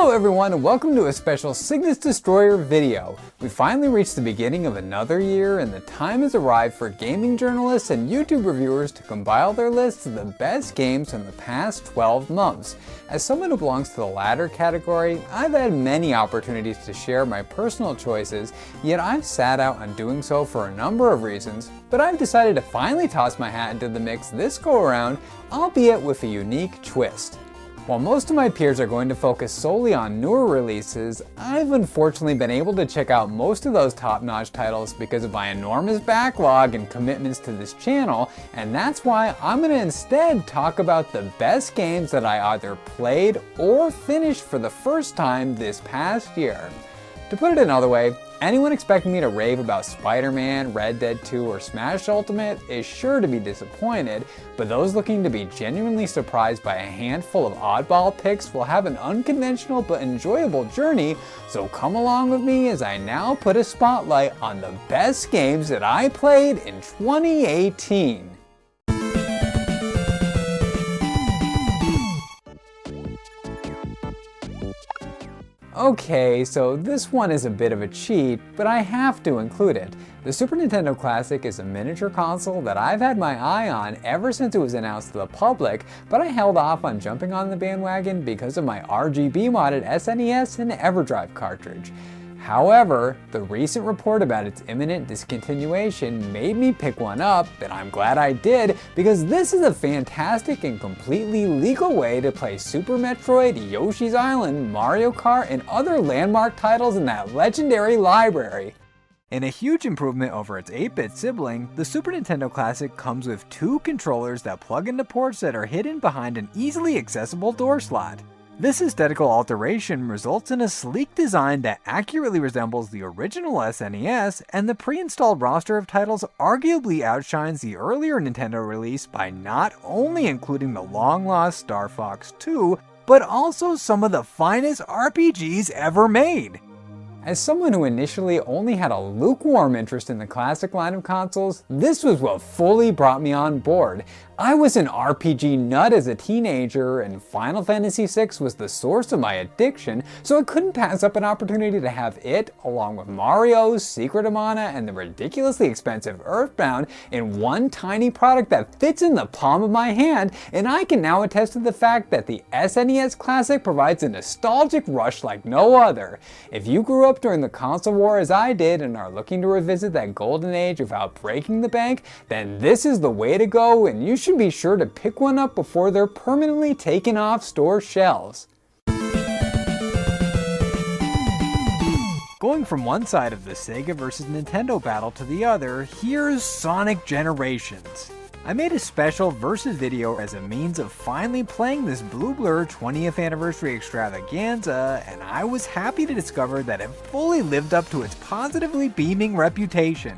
Hello everyone and welcome to a special Cygnus Destroyer video. We finally reached the beginning of another year and the time has arrived for gaming journalists and YouTube reviewers to compile their lists of the best games from the past 12 months. As someone who belongs to the latter category, I've had many opportunities to share my personal choices, yet I've sat out on doing so for a number of reasons, but I've decided to finally toss my hat into the mix this go around, albeit with a unique twist. While most of my peers are going to focus solely on newer releases, I've unfortunately been able to check out most of those top-notch titles because of my enormous backlog and commitments to this channel, and that's why I'm going to instead talk about the best games that I either played or finished for the first time this past year. To put it another way, anyone expecting me to rave about Spider-Man, Red Dead 2, or Smash Ultimate is sure to be disappointed, but those looking to be genuinely surprised by a handful of oddball picks will have an unconventional but enjoyable journey, so come along with me as I now put a spotlight on the best games that I played in 2018. Okay, so this one is a bit of a cheat, but I have to include it. The Super Nintendo Classic is a miniature console that I've had my eye on ever since it was announced to the public, but I held off on jumping on the bandwagon because of my RGB modded SNES and EverDrive cartridge. However, the recent report about its imminent discontinuation made me pick one up, and I'm glad I did because this is a fantastic and completely legal way to play Super Metroid, Yoshi's Island, Mario Kart, and other landmark titles in that legendary library. In a huge improvement over its 8-bit sibling, the Super Nintendo Classic comes with two controllers that plug into ports that are hidden behind an easily accessible door slot. This aesthetical alteration results in a sleek design that accurately resembles the original SNES, and the pre-installed roster of titles arguably outshines the earlier Nintendo release by not only including the long-lost Star Fox 2, but also some of the finest RPGs ever made. As someone who initially only had a lukewarm interest in the classic line of consoles, this was what fully brought me on board. I was an RPG nut as a teenager, and Final Fantasy VI was the source of my addiction, so I couldn't pass up an opportunity to have it, along with Mario, Secret of Mana, and the ridiculously expensive Earthbound, in one tiny product that fits in the palm of my hand, and I can now attest to the fact that the SNES Classic provides a nostalgic rush like no other. If you grew up during the console war as I did and are looking to revisit that golden age without breaking the bank, then this is the way to go, and you should be sure to pick one up before they're permanently taken off store shelves. Going from one side of the Sega vs Nintendo battle to the other, here's Sonic Generations. I made a special versus video as a means of finally playing this Blue Blur 20th anniversary extravaganza, and I was happy to discover that it fully lived up to its positively beaming reputation.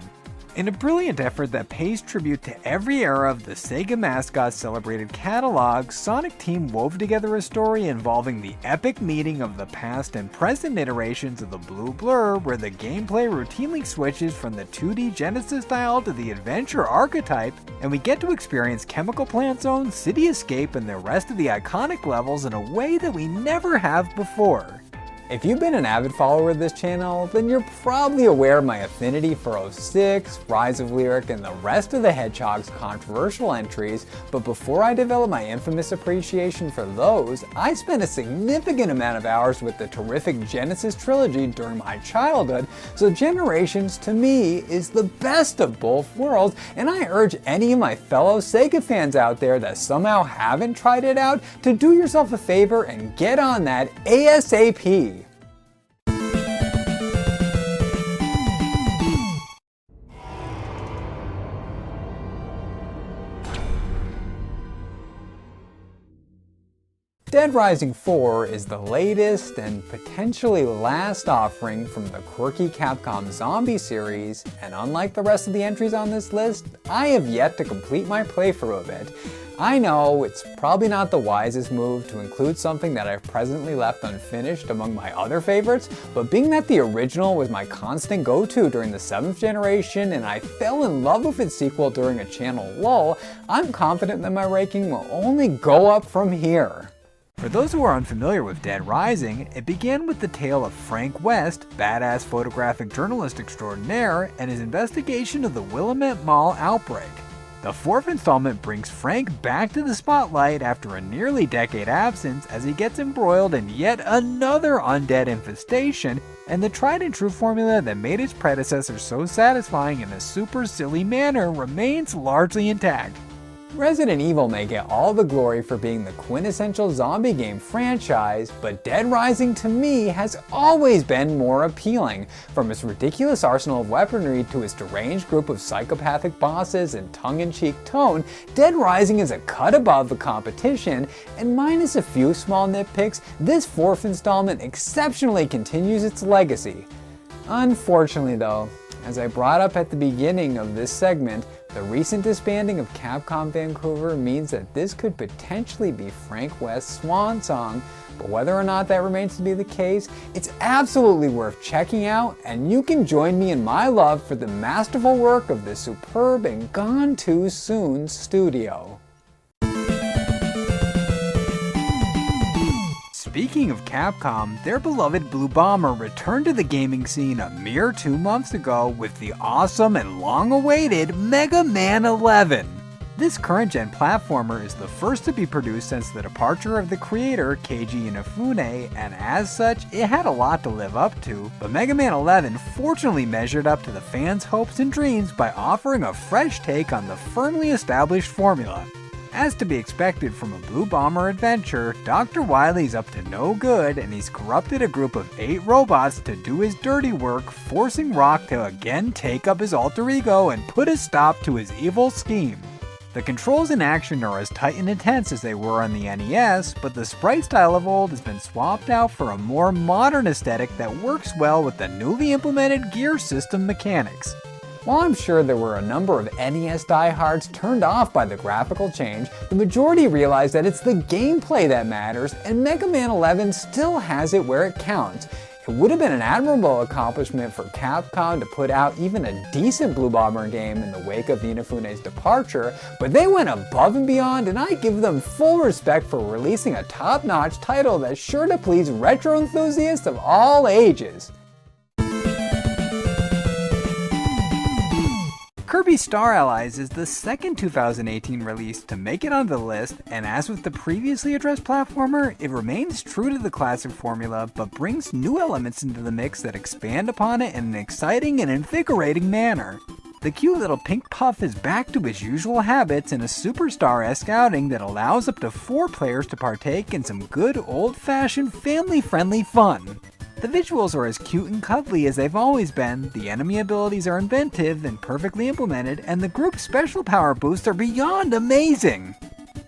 In a brilliant effort that pays tribute to every era of the Sega mascot's celebrated catalog, Sonic Team wove together a story involving the epic meeting of the past and present iterations of the Blue Blur, where the gameplay routinely switches from the 2D Genesis style to the adventure archetype, and we get to experience Chemical Plant Zone, City Escape, and the rest of the iconic levels in a way that we never have before. If you've been an avid follower of this channel, then you're probably aware of my affinity for 06, Rise of Lyric, and the rest of the Hedgehog's controversial entries, but before I developed my infamous appreciation for those, I spent a significant amount of hours with the terrific Genesis trilogy during my childhood, so Generations to me is the best of both worlds, and I urge any of my fellow Sega fans out there that somehow haven't tried it out to do yourself a favor and get on that ASAP. Dead Rising 4 is the latest and potentially last offering from the quirky Capcom Zombie series, and unlike the rest of the entries on this list, I have yet to complete my playthrough of it. I know it's probably not the wisest move to include something that I've presently left unfinished among my other favorites, but being that the original was my constant go-to during the 7th generation and I fell in love with its sequel during a channel lull, I'm confident that my ranking will only go up from here. For those who are unfamiliar with Dead Rising, it began with the tale of Frank West, badass photographic journalist extraordinaire, and his investigation of the Willamette Mall outbreak. The fourth installment brings Frank back to the spotlight after a nearly decade absence as he gets embroiled in yet another undead infestation, and the tried and true formula that made its predecessor so satisfying in a super silly manner remains largely intact. Resident Evil may get all the glory for being the quintessential zombie game franchise, but Dead Rising to me has always been more appealing. From its ridiculous arsenal of weaponry to its deranged group of psychopathic bosses and tongue-in-cheek tone, Dead Rising is a cut above the competition, and minus a few small nitpicks, this fourth installment exceptionally continues its legacy. Unfortunately though, as I brought up at the beginning of this segment, the recent disbanding of Capcom Vancouver means that this could potentially be Frank West's swan song, but whether or not that remains to be the case, it's absolutely worth checking out, and you can join me in my love for the masterful work of this superb and gone too soon studio. Speaking of Capcom, their beloved Blue Bomber returned to the gaming scene a mere 2 months ago with the awesome and long-awaited Mega Man 11. This current-gen platformer is the first to be produced since the departure of the creator Keiji Inafune, and as such, it had a lot to live up to, but Mega Man 11 fortunately measured up to the fans' hopes and dreams by offering a fresh take on the firmly established formula. As to be expected from a Blue Bomber adventure, Dr. Wily's up to no good and he's corrupted a group of 8 robots to do his dirty work, forcing Rock to again take up his alter ego and put a stop to his evil scheme. The controls in action are as tight and intense as they were on the NES, but the sprite style of old has been swapped out for a more modern aesthetic that works well with the newly implemented gear system mechanics. While I'm sure there were a number of NES diehards turned off by the graphical change, the majority realized that it's the gameplay that matters, and Mega Man 11 still has it where it counts. It would have been an admirable accomplishment for Capcom to put out even a decent Blue Bomber game in the wake of Inafune's departure, but they went above and beyond, and I give them full respect for releasing a top-notch title that's sure to please retro enthusiasts of all ages. Kirby Star Allies is the second 2018 release to make it onto the list, and as with the previously addressed platformer, it remains true to the classic formula but brings new elements into the mix that expand upon it in an exciting and invigorating manner. The cute little pink puff is back to his usual habits in a Superstar-esque outing that allows up to 4 players to partake in some good old-fashioned family-friendly fun. The visuals are as cute and cuddly as they've always been, the enemy abilities are inventive and perfectly implemented, and the group's special power boosts are beyond amazing!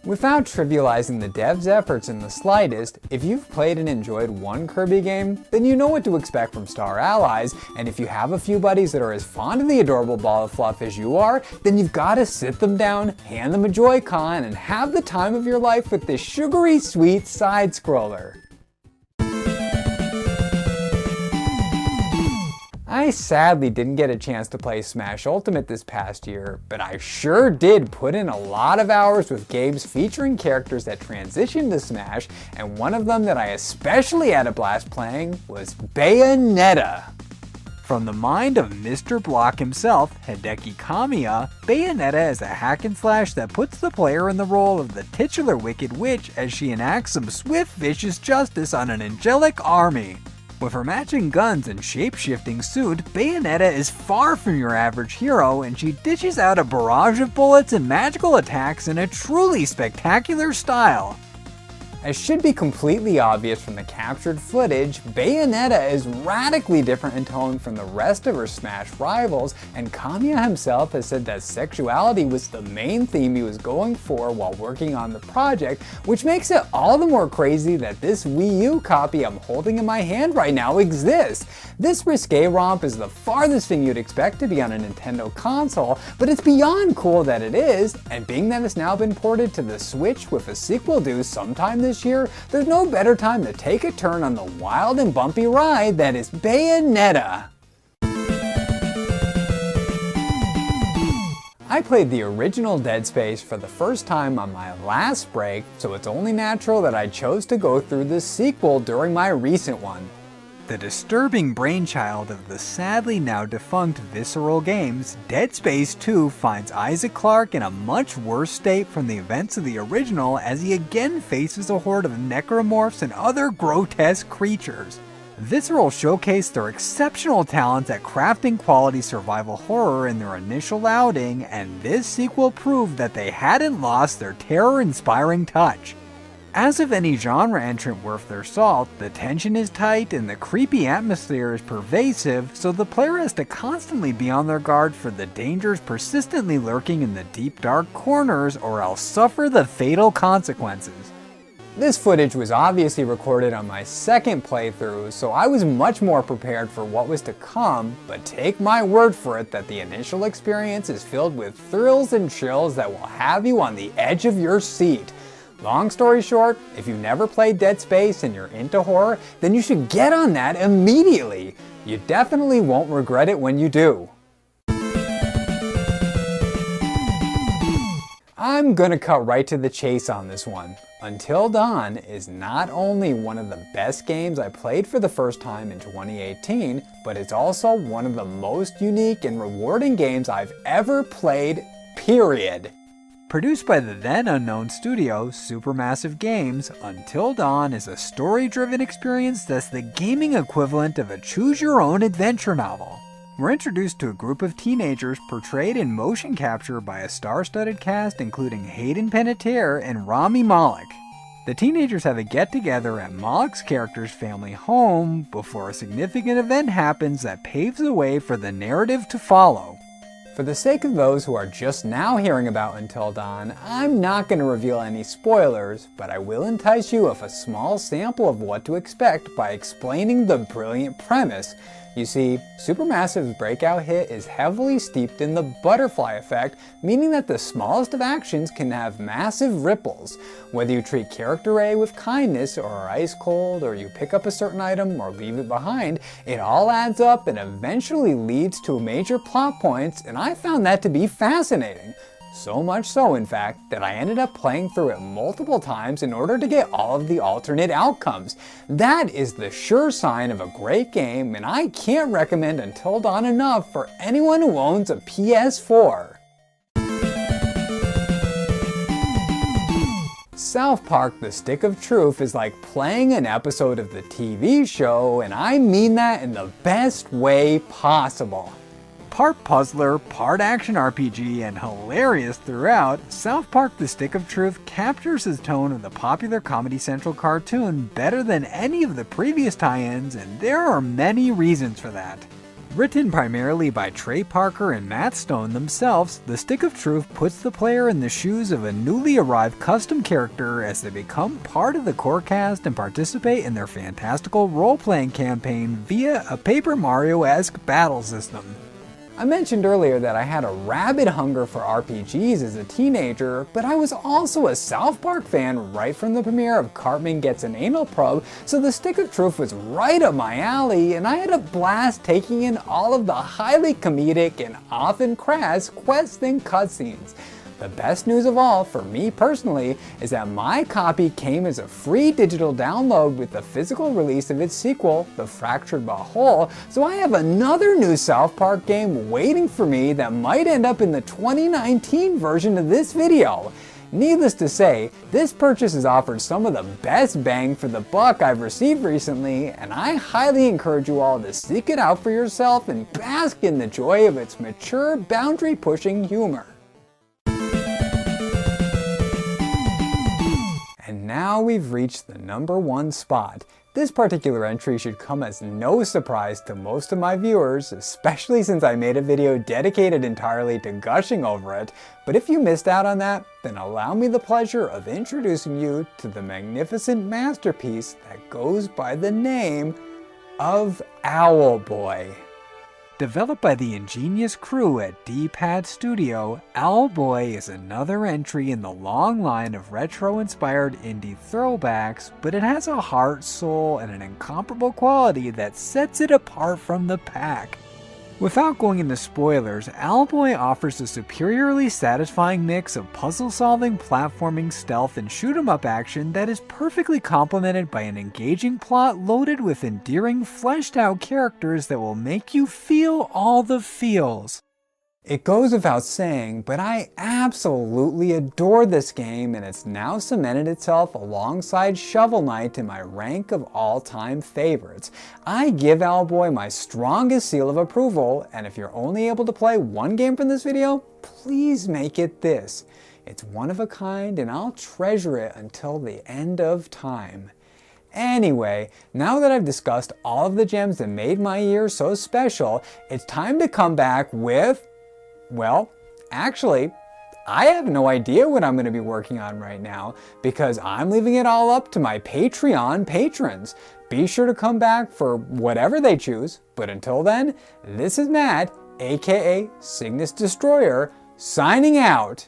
Without trivializing the devs' efforts in the slightest, if you've played and enjoyed one Kirby game, then you know what to expect from Star Allies, and if you have a few buddies that are as fond of the adorable ball of fluff as you are, then you've got to sit them down, hand them a Joy-Con, and have the time of your life with this sugary sweet side-scroller. I sadly didn't get a chance to play Smash Ultimate this past year, but I sure did put in a lot of hours with games featuring characters that transitioned to Smash, and one of them that I especially had a blast playing was Bayonetta. From the mind of Mr. Block himself, Hideki Kamiya, Bayonetta is a hack and slash that puts the player in the role of the titular Wicked Witch as she enacts some swift, vicious justice on an angelic army. With her matching guns and shape-shifting suit, Bayonetta is far from your average hero, and she dishes out a barrage of bullets and magical attacks in a truly spectacular style. As should be completely obvious from the captured footage, Bayonetta is radically different in tone from the rest of her Smash rivals, and Kamiya himself has said that sexuality was the main theme he was going for while working on the project, which makes it all the more crazy that this Wii U copy I'm holding in my hand right now exists. This risque romp is the farthest thing you'd expect to be on a Nintendo console, but it's beyond cool that it is, and being that it's now been ported to the Switch with a sequel due sometime this year, there's no better time to take a turn on the wild and bumpy ride that is Bayonetta. I played the original Dead Space for the first time on my last break, so it's only natural that I chose to go through the sequel during my recent one. The disturbing brainchild of the sadly now defunct Visceral Games, Dead Space 2 finds Isaac Clarke in a much worse state from the events of the original as he again faces a horde of necromorphs and other grotesque creatures. Visceral showcased their exceptional talents at crafting quality survival horror in their initial outing, and this sequel proved that they hadn't lost their terror-inspiring touch. As if any genre entrant worth their salt, the tension is tight and the creepy atmosphere is pervasive, so the player has to constantly be on their guard for the dangers persistently lurking in the deep dark corners or else suffer the fatal consequences. This footage was obviously recorded on my second playthrough, so I was much more prepared for what was to come, but take my word for it that the initial experience is filled with thrills and chills that will have you on the edge of your seat. Long story short, if you've never played Dead Space and you're into horror, then you should get on that immediately. You definitely won't regret it when you do. I'm gonna cut right to the chase on this one. Until Dawn is not only one of the best games I played for the first time in 2018, but it's also one of the most unique and rewarding games I've ever played, period. Produced by the then unknown studio Supermassive Games, Until Dawn is a story-driven experience that's the gaming equivalent of a choose-your-own-adventure novel. We're introduced to a group of teenagers portrayed in motion capture by a star-studded cast including Hayden Panettiere and Rami Malek. The teenagers have a get-together at Malek's character's family home before a significant event happens that paves the way for the narrative to follow. For the sake of those who are just now hearing about Until Dawn, I'm not going to reveal any spoilers, but I will entice you with a small sample of what to expect by explaining the brilliant premise. You see, Supermassive's breakout hit is heavily steeped in the butterfly effect, meaning that the smallest of actions can have massive ripples. Whether you treat character A with kindness or are ice cold, or you pick up a certain item or leave it behind, it all adds up and eventually leads to major plot points, and I found that to be fascinating. So much so, in fact, that I ended up playing through it multiple times in order to get all of the alternate outcomes. That is the sure sign of a great game, and I can't recommend Until Dawn enough for anyone who owns a PS4. South Park: The Stick of Truth is like playing an episode of the TV show, and I mean that in the best way possible. Part puzzler, part action RPG, and hilarious throughout, South Park: The Stick of Truth captures the tone of the popular Comedy Central cartoon better than any of the previous tie-ins, and there are many reasons for that. Written primarily by Trey Parker and Matt Stone themselves, The Stick of Truth puts the player in the shoes of a newly arrived custom character as they become part of the core cast and participate in their fantastical role-playing campaign via a Paper Mario-esque battle system. I mentioned earlier that I had a rabid hunger for RPGs as a teenager, but I was also a South Park fan right from the premiere of Cartman Gets an Anal Probe, so The Stick of Truth was right up my alley, and I had a blast taking in all of the highly comedic and often crass quests and cutscenes. The best news of all, for me personally, is that my copy came as a free digital download with the physical release of its sequel, The Fractured But Whole, so I have another new South Park game waiting for me that might end up in the 2019 version of this video. Needless to say, this purchase has offered some of the best bang for the buck I've received recently, and I highly encourage you all to seek it out for yourself and bask in the joy of its mature, boundary-pushing humor. And now we've reached the #1 spot. This particular entry should come as no surprise to most of my viewers, especially since I made a video dedicated entirely to gushing over it, but if you missed out on that, then allow me the pleasure of introducing you to the magnificent masterpiece that goes by the name of Owlboy. Developed by the ingenious crew at D-Pad Studio, Owlboy is another entry in the long line of retro-inspired indie throwbacks, but it has a heart, soul, and an incomparable quality that sets it apart from the pack. Without going into spoilers, Owlboy offers a superiorly satisfying mix of puzzle-solving, platforming, stealth, and shoot-'em-up action that is perfectly complemented by an engaging plot loaded with endearing, fleshed-out characters that will make you feel all the feels. It goes without saying, but I absolutely adore this game, and it's now cemented itself alongside Shovel Knight in my rank of all-time favorites. I give Owlboy my strongest seal of approval, and if you're only able to play one game from this video, please make it this. It's one of a kind, and I'll treasure it until the end of time. Anyway, now that I've discussed all of the gems that made my year so special, it's time to come back with... well, actually, I have no idea what I'm going to be working on right now because I'm leaving it all up to my Patreon patrons. Be sure to come back for whatever they choose, but until then, this is Matt, aka Cygnus Destroyer, signing out.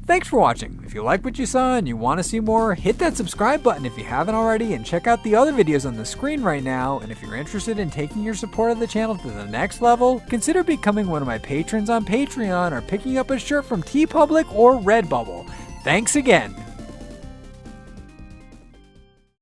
Thanks for watching. If you like what you saw and you want to see more, hit that subscribe button if you haven't already, and check out the other videos on the screen right now. And if you're interested in taking your support of the channel to the next level, consider becoming one of my patrons on Patreon or picking up a shirt from TeePublic or Redbubble. Thanks again!